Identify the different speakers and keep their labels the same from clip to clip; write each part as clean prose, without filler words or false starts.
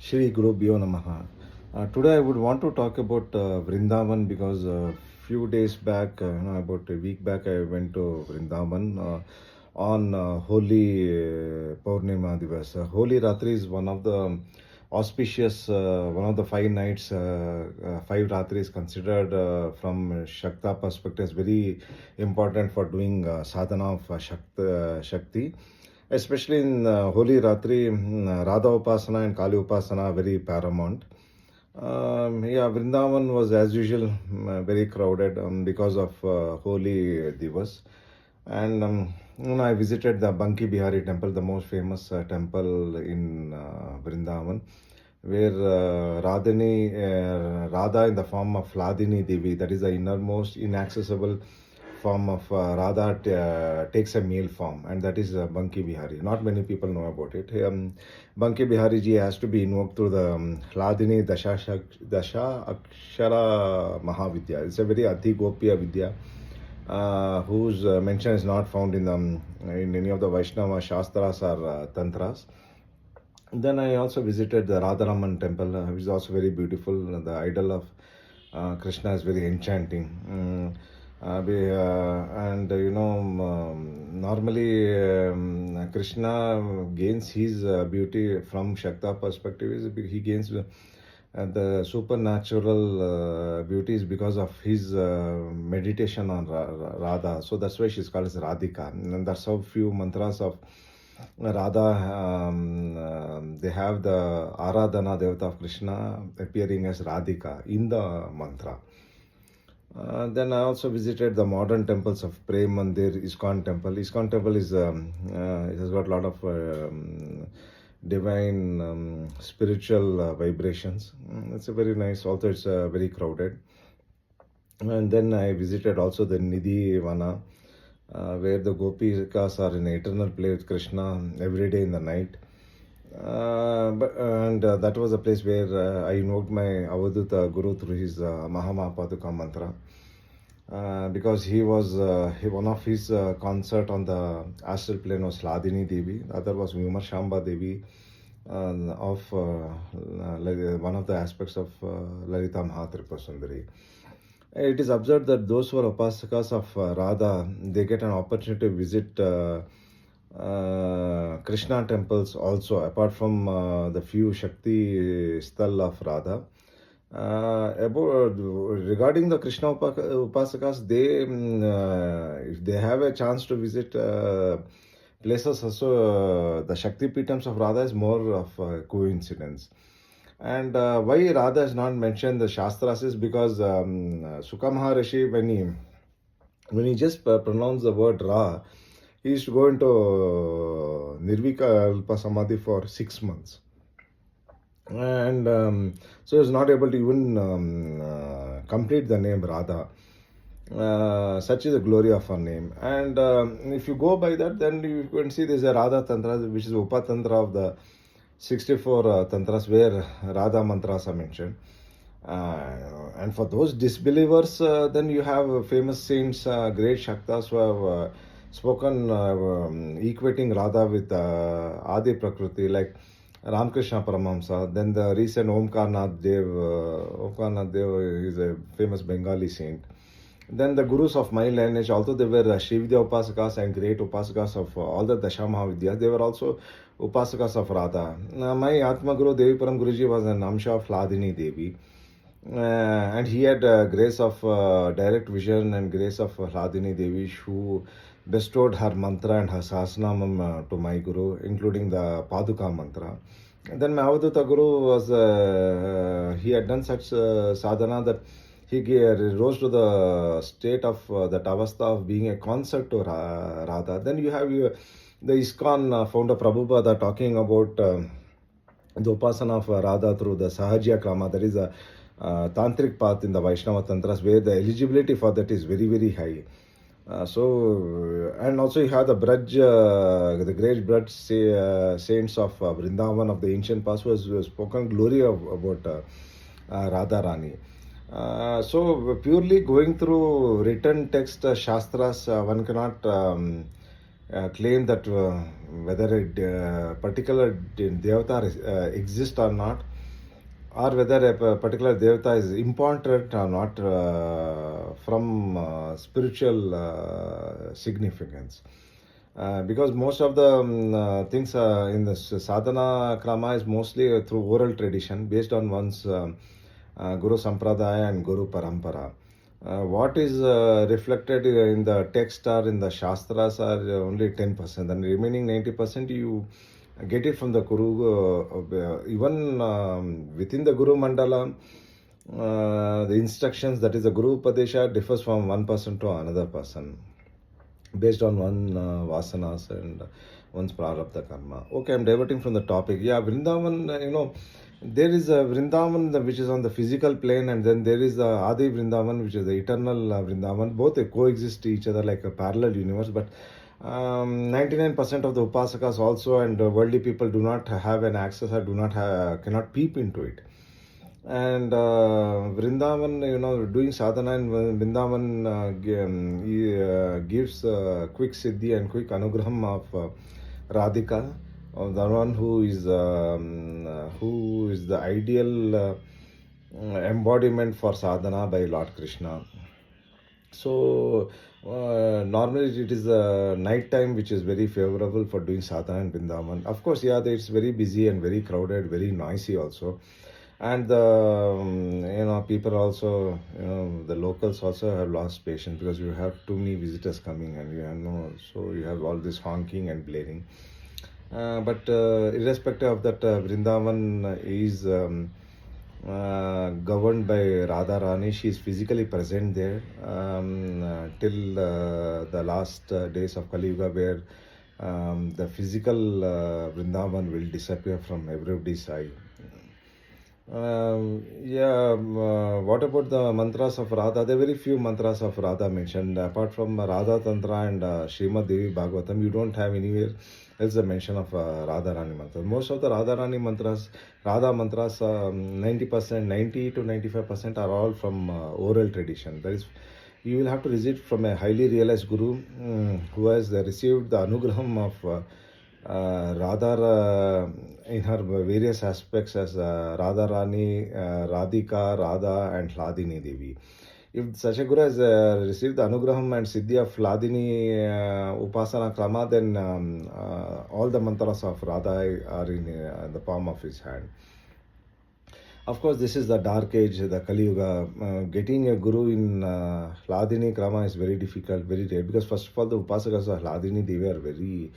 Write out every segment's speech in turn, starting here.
Speaker 1: Shri Guru Bhyo Namaha. Today I would want to talk about Vrindavan because a few days back, about a week back, I went to Vrindavan on Holy Purnima Divas. Holy Ratri is one of the auspicious, one of the 5 nights, 5 Ratri is considered from Shakta perspective as very important for doing sadhana of Shakti. Especially in Holy Ratri, Radha Upasana and Kali Upasana are very paramount. Vrindavan was as usual very crowded because of Holy Divas. And I visited the Banki Bihari temple, the most famous temple in Vrindavan, where Radha in the form of Hladini Devi, that is the innermost inaccessible form of Radha, takes a male form, and that is Banki Bihari. Not many people know about it. Banki Bihari ji has to be invoked through the Hladini Dasha Akshara Mahavidya. It's a very Adi Gopiya Vidya, whose mention is not found in any of the Vaishnava Shastras or Tantras. Then I also visited the Radharaman temple, which is also very beautiful. The idol of Krishna is very enchanting. Normally Krishna gains his beauty from Shakta perspective. He gains the supernatural beauty is because of his meditation on Radha. So that's why she's called as Radhika. And that's how few mantras of Radha, they have the Aradhana Devata of Krishna appearing as Radhika in the mantra. Then I also visited the modern temples of Prem Mandir, ISKCON temple. ISKCON temple is it has got a lot of divine spiritual vibrations. It's a very nice. Also, it's very crowded. And then I visited also the Nidhi Vana, where the Gopikas are in eternal play with Krishna every day in the night. That was a place where I invoked my Avaduta Guru through his Mahamapaduka mantra. Because one of his concert on the astral plane was Hladini Devi, the other was Vimarshamba Devi, of one of the aspects of Lalita Mahatripa Sundari. It is observed that those who are upasakas of Radha, they get an opportunity to visit Krishna temples also, apart from the few Shakti sthal of Radha. Regarding the Krishna upasakas, if they have a chance to visit places also, the Shakti Pitams of Radha is more of a coincidence. And why Radha is not mentioned in the Shastras is because Sukha Maharishi, when he just pronounced the word Ra, he used to go into Nirvikalpa Samadhi for 6 months. And so he was not able to even complete the name Radha. Such is the glory of her name. And if you go by that, then you can see there's a Radha Tantra, which is Upatantra of the 64 Tantras, where Radha mantras are mentioned. And for those disbelievers, then you have famous saints, great Shaktas who have spoken equating Radha with Adi Prakriti, like Ramakrishna Paramahamsa. Then the recent Omkarnath Dev is a famous Bengali saint. Then the gurus of my lineage, although they were Srividya Upasakas and great Upasakas of all the Dasha Mahavidyas, they were also Upasakas of Radha. My Atma Guru Devi Param Guruji was an Amsha of Hladini Devi. And he had grace of direct vision and grace of Hladini Devi, who bestowed her mantra and her sahasranamam to my Guru, including the Paduka mantra. And then my Avaduta Guru was, he had done such sadhana that he rose to the state of that avastha of being a consort to Radha. Then you have the ISKCON founder Prabhupada talking about the upasana of Radha through the Sahajya Krama, that is a tantric path in the Vaishnava Tantras, where the eligibility for that is very, very high. And also you have the the great Braj saints of Vrindavan of the ancient past, who has spoken glory about Radha Rani. So purely going through written text Shastras, one cannot claim that whether a particular devata exists or not. or whether a particular devata is important or not from spiritual significance. Because most of the things in the sadhana krama is mostly through oral tradition based on one's Guru Sampradaya and Guru Parampara. What is reflected in the text or in the Shastras are only 10%, and remaining 90% you get it from the Guru. Even within the Guru Mandala, the instructions, that is the Guru Upadesha, differs from one person to another person based on one vasanas and one's prarabdha karma. Okay, I'm diverting from the topic. Yeah, Vrindavan, there is a Vrindavan which is on the physical plane, and then there is the Adi Vrindavan, which is the eternal Vrindavan. Both they coexist each other like a parallel universe, but 99% of the upasakas also and worldly people do not have an access or cannot peep into it. And Vrindavan, doing sadhana in Vrindavan gives quick siddhi and quick anugraham of Radhika, of the one who is the ideal embodiment for sadhana by Lord Krishna. So normally it is the night time which is very favorable for doing sadhana in Vrindavan. Of course, yeah, it's very busy and very crowded, very noisy also. And the people also, the locals also have lost patience because you have too many visitors coming, and so you have all this honking and blaring. But irrespective of that, Vrindavan is governed by Radha Rani. She is physically present there till the last days of Kali Yuga, where the physical Vrindavan will disappear from everybody's eye. What about the mantras of Radha? There are very few mantras of Radha mentioned. Apart from Radha Tantra and Srimad Devi Bhagavatam, you don't have anywhere else a mention of Radha Rani mantras. Most of the Radha Rani mantras, Radha mantras, 90%, 90 to 95% are all from oral tradition. That is, you will have to receive from a highly realized guru who has received the anugraham of Radha in her various aspects as Radha Rani, Radhika, Radha, and Hladini Devi. If such a guru has received the anugraham and siddhi of Hladini upasana krama, then all the mantras of Radha are in the palm of his hand. Of course, this is the dark age, the Kali Yuga. Getting a guru in Hladini krama is very difficult, very rare, because first of all, the upasakas of Hladini Devi are very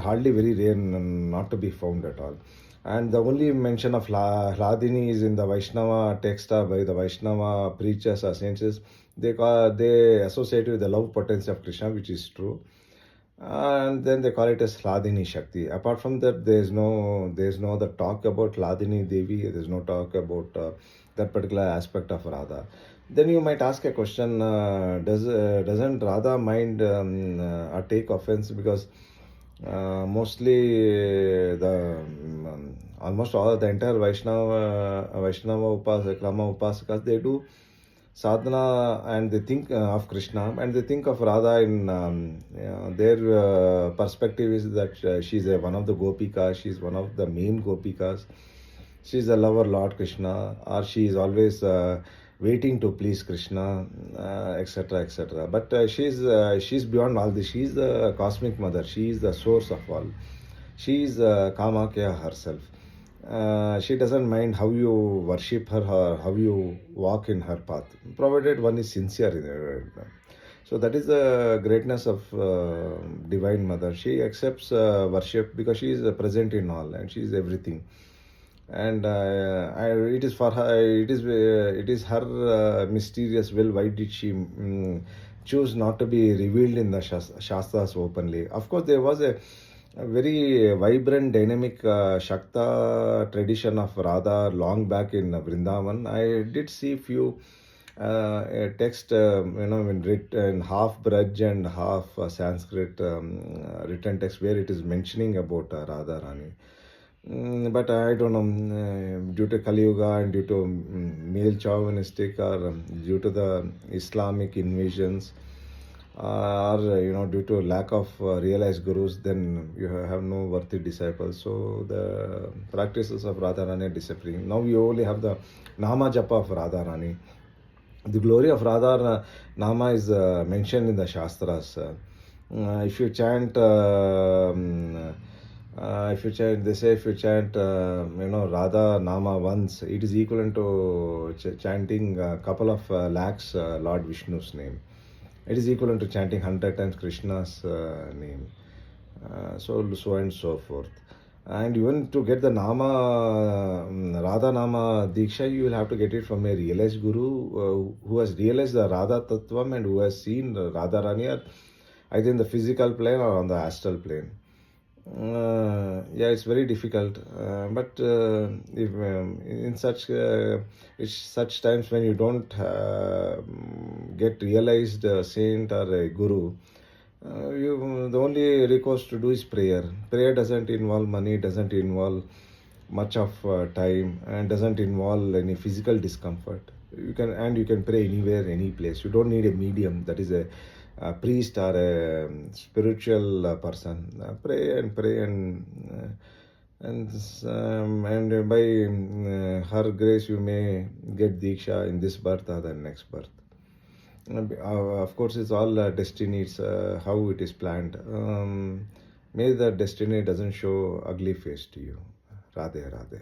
Speaker 1: hardly very rare, not to be found at all. And the only mention of Hladini is in the Vaishnava text by the Vaishnava preachers or saints. They associate it with the love potency of Krishna, which is true. And then they call it as Hladini Shakti. Apart from that, there is no other talk about Hladini Devi. There is no talk about that particular aspect of Radha. Then you might ask a question: doesn't Radha mind or take offense, because mostly almost all the entire Vaishnava Krama Upasakas, they do sadhana and they think of Krishna and they think of Radha in their perspective is that she is one of the Gopikas, she is one of the main Gopikas, she is a lover Lord Krishna, or she is always waiting to please Krishna, etc., etc. But she's beyond all this. She is the cosmic mother. She is the source of all. She is Kamakya herself. She doesn't mind how you worship her or how you walk in her path, provided one is sincere in it. So that is the greatness of Divine Mother. She accepts worship because she is present in all and she is everything. And it is for her. It is her mysterious will. Why did she choose not to be revealed in the Shastras openly? Of course, there was a very vibrant, dynamic Shakta tradition of Radha long back in Vrindavan. I did see few a text, in half Braj and half Sanskrit written text where it is mentioning about Radha Rani. But I don't know, due to Kali Yuga and due to male chauvinistic or due to the Islamic invasions, or due to lack of realized gurus, then you have no worthy disciples. So the practices of Radharani are disappearing. Now you only have the Nama Japa of Radharani. The glory of Radha Nama is mentioned in the Shastras. If you chant, they say if you chant, Radha Nama once, it is equivalent to chanting a couple of lakhs Lord Vishnu's name. It is equivalent to chanting 100 times Krishna's name. So and so forth. And even to get the Nama, Radha Nama Diksha, you will have to get it from a realized Guru who has realized the Radha Tattvam and who has seen Radha Rani either in the physical plane or on the astral plane. Yeah, it's very difficult. But if in such times when you don't get realized saint or a guru, the only recourse to do is prayer. Prayer doesn't involve money, doesn't involve much of time, and doesn't involve any physical discomfort. You can pray anywhere, any place. You don't need a medium, that is a priest or a spiritual person. Pray and by her grace you may get diksha in this birth or the next birth. Of course, it's all destiny. It's how it is planned. May the destiny doesn't show ugly face to you. Radhe, Radhe.